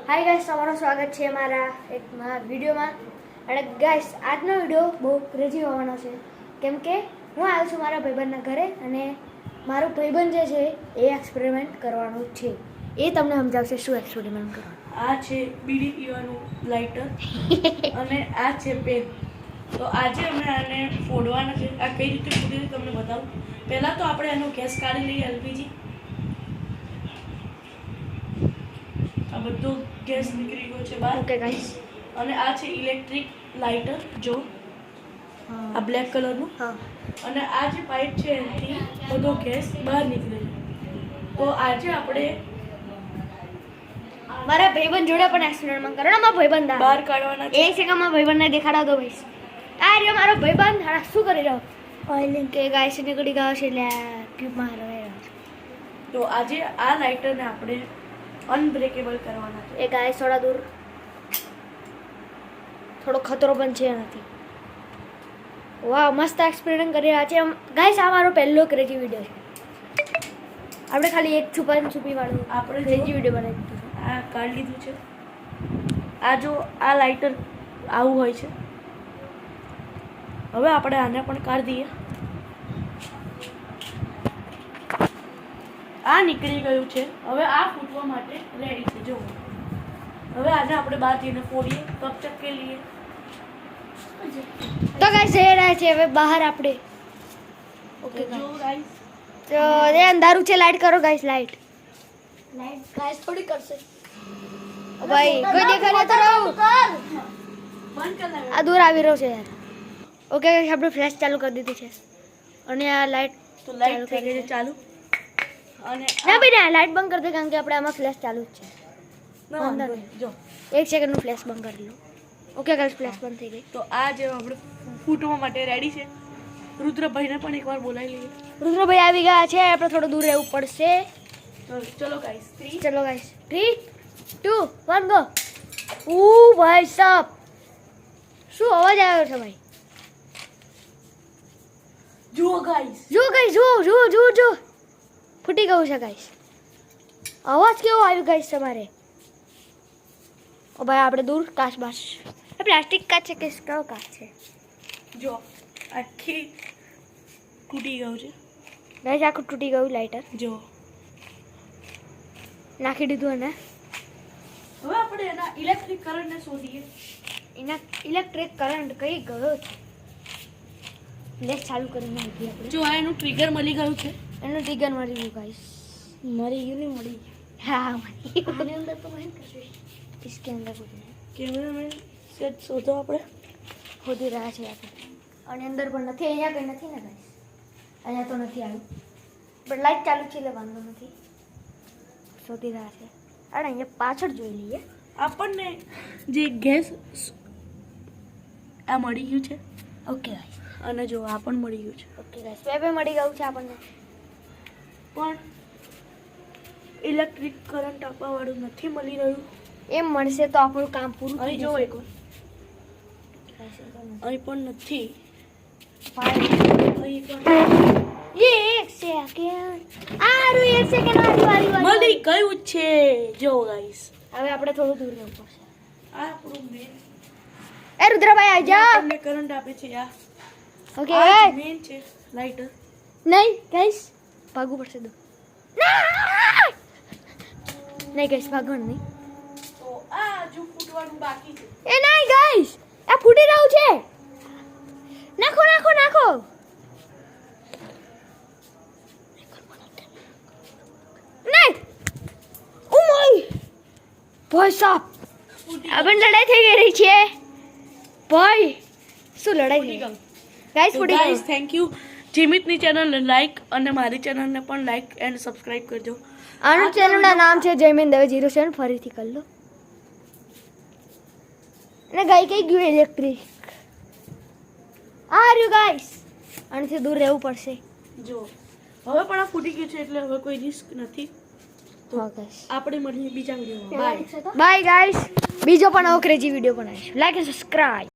Hi guys, તમારું સ્વાગત છે મારા એક વિડિયોમાં. અને ગાઈસ આજનો વિડિયો બહુ ક્રેઝી હોવાનો છે કેમ કે હું આવ્યો છું મારા ભાઈબંધના ઘરે અને મારો ભાઈબંધ જે છે એ એક્સપેરિમેન્ટ કરવાનો છે. એ તમને સમજાવશે શું એક્સપેરિમેન્ટ કરવાનું. આ છે બીડી પીવાનું લાઇટર અને આ છે પેન. તો આજે અમે આને ફોડવાના છે. આ કઈ રીતે ફોડે છે તમને બતાવું. પહેલા તો આપણે એનો ગેસ કાઢી લઈએ. એલપીજી આ બધો ગેસ નીકળી ગયો છે બહાર. ઓકે ગાઈસ, અને આ છે ઇલેક્ટ્રિક લાઇટર. જો આ બ્લેક કલરનું. હા, અને આ જે પાઇપ છે એનાથી બધો ગેસ બહાર નીકળે છે. તો આજે આપણે મારા ભાઈબંધ જોડે પણ એક્સપેરિમેન્ટ કરવાનો. મારો ભાઈબંધ બહાર કાઢવાના છે. એક સેકન્ડ માં ભાઈબંધને દેખાડા દો ભાઈ. આ રહ્યો મારો ભાઈબંધ. હાડા શું કરી રહ્યો? ઓઇલિંગ કે ગાઈસ નીકળી ગયો છે એટલે ટ્યુબમાં રહ્યો. તો આજે આ લાઇટરને આપણે અનબ્રેકેબલ કરવાના છે. એ ગાઈસ થોડા દૂર, થોડો ખતરો પણ છે એનાથી. વાહ, મસ્ત એક્સપેરિમેન્ટ કરી રહ્યા છે ગાઈસ. આ મારો પહેલો ક્રેઝી વિડિયો છે. આપણે ખાલી એક છુપી વાળું આપણે ક્રેઝી વિડિયો બનાવી દીધું. આ કાઢી લીધું છે. આ જો આ લાઇટર આવું હોય છે. હવે આપણે આને પણ કાઢી દઈએ. આ નીકળી ગયું છે. હવે આ ફૂટવા માટે રેડી છે. જો હવે આને આપણે બહાર જઈને ફોડીએ, ચપચપકે લઈએ. તો ગાઈસ જઈ રહ્યા છે હવે બહાર આપણે. ઓકે જો ગાઈસ, તો એ અંધારું છે. લાઈટ કરો ગાઈસ, લાઈટ ગાઈસ થોડી કરશે ભાઈ. કોઈ દેખાડે તો રહો. બંધ કર નાખ. આ દૂર આવી રહ્યો છે યાર. ઓકે ગાઈસ, આપણે ફ્લેશ ચાલુ કરી દીધી છે અને આ લાઈટ તો લાઈટ થઈ ગઈ છે ચાલુ. અને ના ભાઈ ના, લાઈટ બંધ કરી દે કારણ કે આપણે આમાં ફ્લેશ ચાલુ જ છે. ના વાંધો નહીં. જો એક સેકન્ડનું ફ્લેશ બંધ કરી લો. ઓકે ગાઈસ, ફ્લેશ બંધ થઈ ગઈ. તો આ જે આપણે ફૂટવા માટે રેડી છે. રુદ્રભાઈને પણ એકવાર બોલાવી લઈએ. રુદ્રભાઈ આવી ગયા છે. આપણે થોડું દૂર રહેવું પડશે. ચલો ગાઈસ, 3 ચલો ગાઈસ, 3 2 1 ગો. ઓ ભાઈ સાહેબ, શું અવાજ આવ્યો છે ભાઈ? જુઓ ગાઈસ, જો ગાઈસ, જો ફૂટી ગયું છે ગાઈસ. અવાજ કેવો આવ્યો ગાઈસ તમારે? ઓ ભાઈ, આપણે દૂર કાચ બાચ. એ પ્લાસ્ટિક કાચ છે કે કયો કાચ છે? જો આખી તૂટી ગયું છે. ગાઈસ આખું તૂટી ગયું લાઇટર. જો નાખી દીધું અને હવે આપણે એના ઇલેક્ટ્રિક કરંટને શોધીએ. એના ઇલેક્ટ્રિક કરંટ કઈ ગયો છે? લેસ ચાલુ કરીને નાખીએ આપણે. જો આ એનું ટ્રિગર મળી ગયું છે. એનું ટ્રિગર મળી ગયું ગાઈસ. મળી ગયું નહીં મળી હા, મળી ગયું. આની અંદર તો મેં કશું इसके अंदर कुछ नहीं. કેમેરામેન સેટ શોધો આપણે. ખોદી રહ્યા છે આપણે. અને અંદર પણ નથી. અહીંયા કંઈ નથી ને ગાઈસ. અહીંયા તો નથી આવ્યું. પણ લાઈટ ચાલુ છે એટલે વાંધો નથી. શોધી રહ્યા છે. અરે અહીંયા પાછળ જોઈ લઈએ. આપણને જે ગેસ આ મળી ગયું છે. Okay guys. અને જો આ પણ મળી ગયું છે. ઓકે ગાઈસ, બે મળી ગયું છે આપણને. પણ ઇલેક્ટ્રિક કરંટ આપવાવાળું નથી મળી રહ્યું. એમ મળશે તો આપણું કામ પૂરું થઈ અહીં જો જશે. એકવાર અહીં પણ નથી. ફાઇલ. અહીં પણ ये एक सेकंड. આરું એક સેકન્ડ વાળી મળી ગયું છે. જો ગાઈસ, હવે આપણે થોડું દૂર રહેવું પડશે. આ આપણું મેન એ રુદ્રભાઈ આવી જાઓ. આપણને કરંટ આપે છે. આ ઓકે મેન છે લાઇટર. નહીં ગાઈસ, ભાગવું પડશે. દો નહીં ગાઈસ, ભાગવાનું નહીં. તો આ હજુ ફૂટવાનું બાકી છે. એ નહીં ગાઈસ, આ ફૂટી રહ્યું છે. નાખો નાખો નાખો. નહીં. ઓ માય ભાઈ સાહેબ, આપણે લડાઈ થઈ ગઈ છે ભાઈ. શું લડાઈ થઈ ગઈ ગાઈસ? ફૂટી ગાઈસ, ગયું. Thank you. જીમિતની ચેનલ લાઈક અને મારી ચેનલને પણ લાઈક એન્ડ સબસ્ક્રાઇબ કરજો. આનું ચેનલનું નામ છે જયમીન દવે 07. ફરીથી કરી લો. અને ગાય કઈ ગયું ઇલેક્ટ્રિક. આ રહ્યું ગાઈસ. આનાથી દૂર રહેવું પડશે. જો હવે પણ આ ફૂટી ગયું છે એટલે હવે કોઈ રિસ્ક નથી. હા ગાઈસ, આપણે મળીએ બીજા વિડીયોમાં. બાય. Bye guys. બીજો પણ આવો ક્રેઝી વિડીયો બનાવીશું. Like and subscribe.